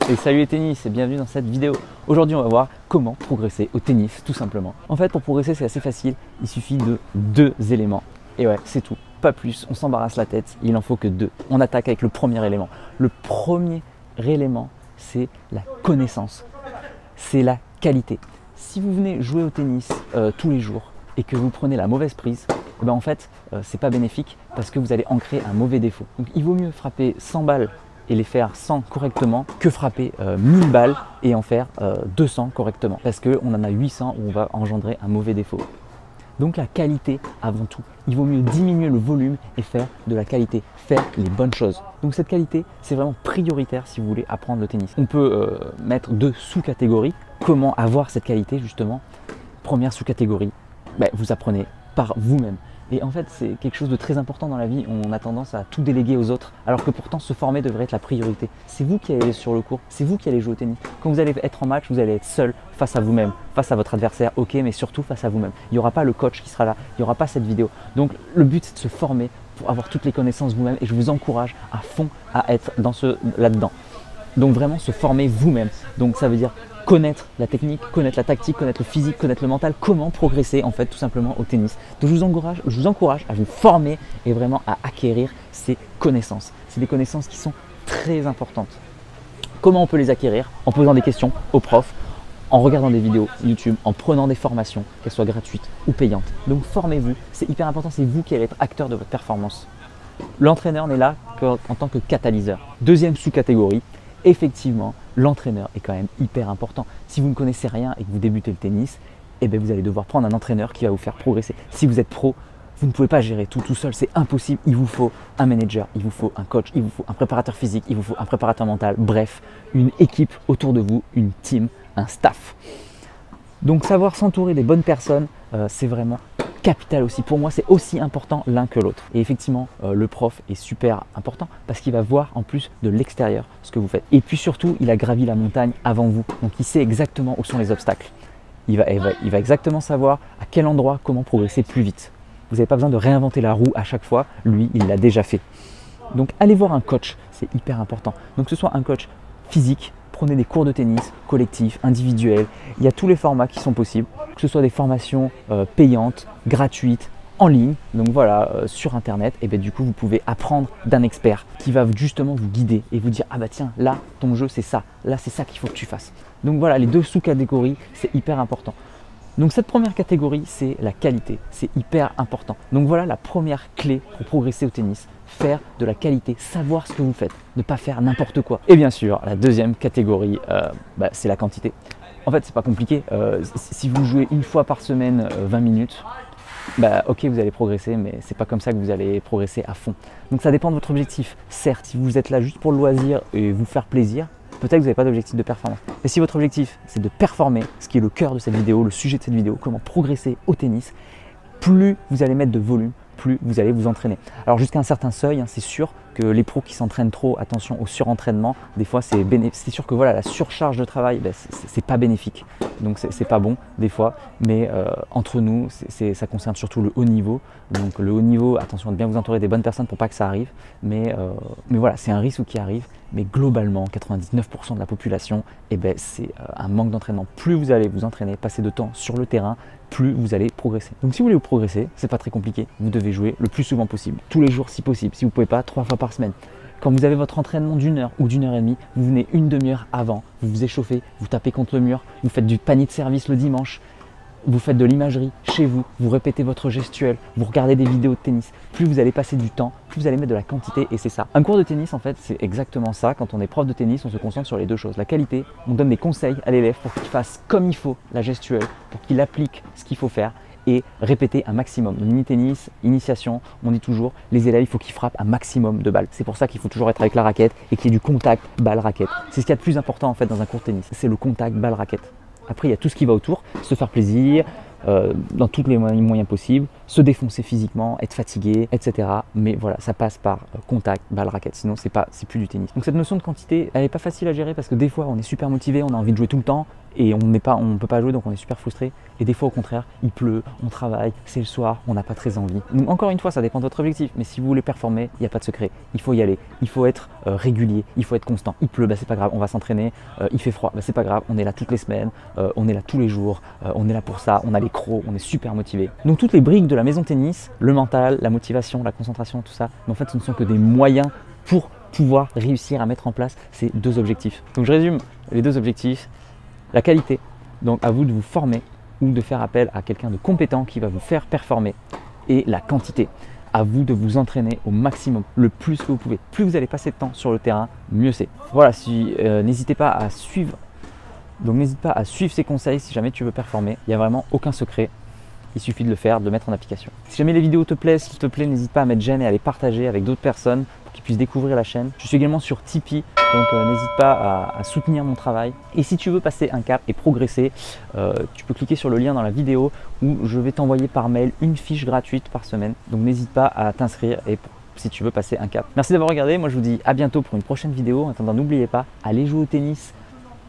Et salut les tennis et bienvenue dans cette vidéo. Aujourd'hui on va voir comment progresser au tennis tout simplement. En fait pour progresser c'est assez facile, il suffit de 2 éléments. Et ouais c'est tout, pas plus, on s'embarrasse la tête, il en faut que 2. On attaque avec le premier élément. Le premier élément c'est la connaissance, c'est la qualité. Si vous venez jouer au tennis tous les jours et que vous prenez la mauvaise prise, ben en fait c'est pas bénéfique parce que vous allez ancrer un mauvais défaut. Donc il vaut mieux frapper 100 balles et les faire 100 correctement que frapper 1000 balles et en faire 200 correctement parce qu'on en a 800 où on va engendrer un mauvais défaut. Donc la qualité avant tout. Il vaut mieux diminuer le volume et faire de la qualité, faire les bonnes choses. Donc cette qualité, c'est vraiment prioritaire si vous voulez apprendre le tennis. On peut mettre 2 sous-catégories. Comment avoir cette qualité justement? Première sous-catégorie, vous apprenez par vous-même. Et en fait, c'est quelque chose de très important dans la vie. On a tendance à tout déléguer aux autres, alors que pourtant se former devrait être la priorité. C'est vous qui allez sur le court, c'est vous qui allez jouer au tennis. Quand vous allez être en match, vous allez être seul face à vous-même, face à votre adversaire, ok, mais surtout face à vous-même. Il n'y aura pas le coach qui sera là, il n'y aura pas cette vidéo. Donc le but, c'est de se former pour avoir toutes les connaissances vous-même et je vous encourage à fond à être là-dedans. Donc vraiment se former vous-même. Donc ça veut dire connaître la technique, connaître la tactique, connaître le physique, connaître le mental, comment progresser en fait tout simplement au tennis. Donc je vous encourage à vous former et vraiment à acquérir ces connaissances. C'est des connaissances qui sont très importantes. Comment on peut les acquérir? En posant des questions aux profs, en regardant des vidéos YouTube, en prenant des formations, qu'elles soient gratuites ou payantes. Donc formez-vous, c'est hyper important, c'est vous qui allez être acteur de votre performance. L'entraîneur n'est là qu'en tant que catalyseur. Deuxième sous-catégorie, effectivement, l'entraîneur est quand même hyper important. Si vous ne connaissez rien et que vous débutez le tennis, vous allez devoir prendre un entraîneur qui va vous faire progresser. Si vous êtes pro, vous ne pouvez pas gérer tout seul, c'est impossible. Il vous faut un manager, il vous faut un coach, il vous faut un préparateur physique, il vous faut un préparateur mental, bref, une équipe autour de vous, une team, un staff. Donc savoir s'entourer des bonnes personnes, c'est vraiment capital aussi. Pour moi, c'est aussi important l'un que l'autre. Et effectivement, le prof est super important parce qu'il va voir en plus de l'extérieur ce que vous faites. Et puis surtout, il a gravi la montagne avant vous. Donc, il sait exactement où sont les obstacles. Il va exactement savoir à quel endroit, comment progresser plus vite. Vous n'avez pas besoin de réinventer la roue à chaque fois. Lui, il l'a déjà fait. Donc, allez voir un coach, c'est hyper important. Donc, que ce soit un coach physique, prenez des cours de tennis, collectifs, individuels. Il y a tous les formats qui sont possibles, que ce soit des formations payantes, gratuites, en ligne. Donc voilà, sur internet, et du coup vous pouvez apprendre d'un expert qui va justement vous guider et vous dire ah bah tiens, là ton jeu c'est ça, là c'est ça qu'il faut que tu fasses. Donc voilà, les 2 sous-catégories, c'est hyper important. Donc cette première catégorie, c'est la qualité, c'est hyper important. Donc voilà la première clé pour progresser au tennis, faire de la qualité, savoir ce que vous faites, ne pas faire n'importe quoi. Et bien sûr, la deuxième catégorie, c'est la quantité. En fait, c'est pas compliqué. Si vous jouez une fois par semaine 20 minutes, ok, vous allez progresser, mais c'est pas comme ça que vous allez progresser à fond. Donc ça dépend de votre objectif. Certes, si vous êtes là juste pour le loisir et vous faire plaisir, peut-être que vous n'avez pas d'objectif de performance. Mais si votre objectif, c'est de performer, ce qui est le cœur de cette vidéo, le sujet de cette vidéo, comment progresser au tennis, plus vous allez mettre de volume, plus vous allez vous entraîner. Alors jusqu'à un certain seuil, c'est sûr que les pros qui s'entraînent trop, attention au surentraînement, des fois c'est sûr que voilà, la surcharge de travail, c'est pas bénéfique. Donc c'est pas bon des fois, mais entre nous, ça concerne surtout le haut niveau. Donc le haut niveau, attention de bien vous entourer des bonnes personnes pour pas que ça arrive, mais voilà, c'est un risque qui arrive. Mais globalement, 99% de la population, c'est un manque d'entraînement. Plus vous allez vous entraîner, passer de temps sur le terrain, plus vous allez progresser. Donc si vous voulez progresser, c'est pas très compliqué. Vous devez jouer le plus souvent possible, tous les jours si possible. Si vous pouvez pas, 3 fois par semaine. Quand vous avez votre entraînement d'1 heure ou d'1 heure et demie, vous venez une demi-heure avant, vous vous échauffez, vous tapez contre le mur, vous faites du panier de service le dimanche, vous faites de l'imagerie chez vous, vous répétez votre gestuelle, vous regardez des vidéos de tennis. Plus vous allez passer du temps, plus vous allez mettre de la quantité et c'est ça. Un cours de tennis en fait, c'est exactement ça. Quand on est prof de tennis, on se concentre sur les 2 choses. La qualité, on donne des conseils à l'élève pour qu'il fasse comme il faut la gestuelle, pour qu'il applique ce qu'il faut faire et répéter un maximum. Le mini-tennis, initiation, on dit toujours, les élèves, il faut qu'ils frappent un maximum de balles. C'est pour ça qu'il faut toujours être avec la raquette et qu'il y ait du contact balle-raquette. C'est ce qu'il y a de plus important en fait dans un cours de tennis, c'est le contact balle-raquette. Après, il y a tout ce qui va autour, se faire plaisir, dans tous les moyens possibles, se défoncer physiquement, être fatigué, etc. Mais voilà, ça passe par contact, balle, raquette, sinon c'est plus du tennis. Donc cette notion de quantité, elle n'est pas facile à gérer parce que des fois on est super motivé, on a envie de jouer tout le temps et on ne peut pas jouer, donc on est super frustré. Et des fois au contraire, il pleut, on travaille, c'est le soir, on n'a pas très envie. Donc, encore une fois, ça dépend de votre objectif, mais si vous voulez performer, il n'y a pas de secret. Il faut y aller, il faut être régulier, il faut être constant. Il pleut, bah, c'est pas grave, on va s'entraîner. Il fait froid, bah, c'est pas grave, on est là toutes les semaines, on est là tous les jours, on est là pour ça, on a les crocs, on est super motivé. Donc toutes les briques de la maison tennis, le mental, la motivation, la concentration, tout ça, mais en fait ce ne sont que des moyens pour pouvoir réussir à mettre en place ces deux objectifs. Donc je résume les deux objectifs. La qualité, donc à vous de vous former ou de faire appel à quelqu'un de compétent qui va vous faire performer. Et la quantité, à vous de vous entraîner au maximum, le plus que vous pouvez. Plus vous allez passer de temps sur le terrain, mieux c'est. Voilà, n'hésitez pas à suivre. Donc n'hésite pas à suivre ces conseils si jamais tu veux performer. Il n'y a vraiment aucun secret. Il suffit de le faire, de le mettre en application. Si jamais les vidéos te plaisent, s'il te plaît, n'hésite pas à mettre j'aime et à les partager avec d'autres personnes pour qu'ils puissent découvrir la chaîne. Je suis également sur Tipeee, donc n'hésite pas à soutenir mon travail. Et si tu veux passer un cap et progresser, tu peux cliquer sur le lien dans la vidéo où je vais t'envoyer par mail une fiche gratuite par semaine. Donc n'hésite pas à t'inscrire et si tu veux passer un cap. Merci d'avoir regardé. Moi je vous dis à bientôt pour une prochaine vidéo. En attendant, n'oubliez pas, allez jouer au tennis,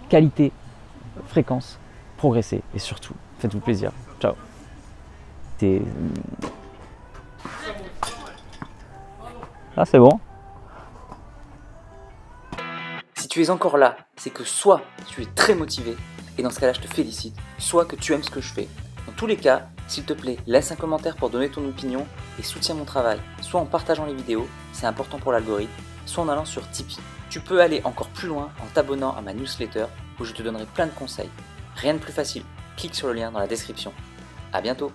qualité, fréquence, progresser et surtout, faites-vous plaisir. Ciao. Ah, c'est bon. Si tu es encore là, c'est que soit tu es très motivé, et dans ce cas-là je te félicite, soit que tu aimes ce que je fais. Dans tous les cas, s'il te plaît, laisse un commentaire pour donner ton opinion et soutiens mon travail, soit en partageant les vidéos, c'est important pour l'algorithme, soit en allant sur Tipeee. Tu peux aller encore plus loin en t'abonnant à ma newsletter où je te donnerai plein de conseils. Rien de plus facile, clique sur le lien dans la description. À bientôt.